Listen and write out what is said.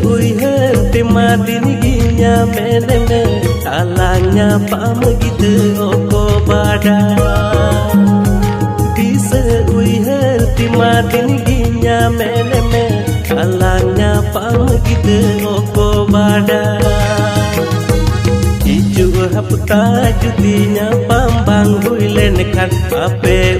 uiher timadin ginya meneme kalanya pam gitu oko bada bisa uiher timadin ginya meneme kalanya pam gitu oko bada Iju hapta judinya pambang huilen kan ape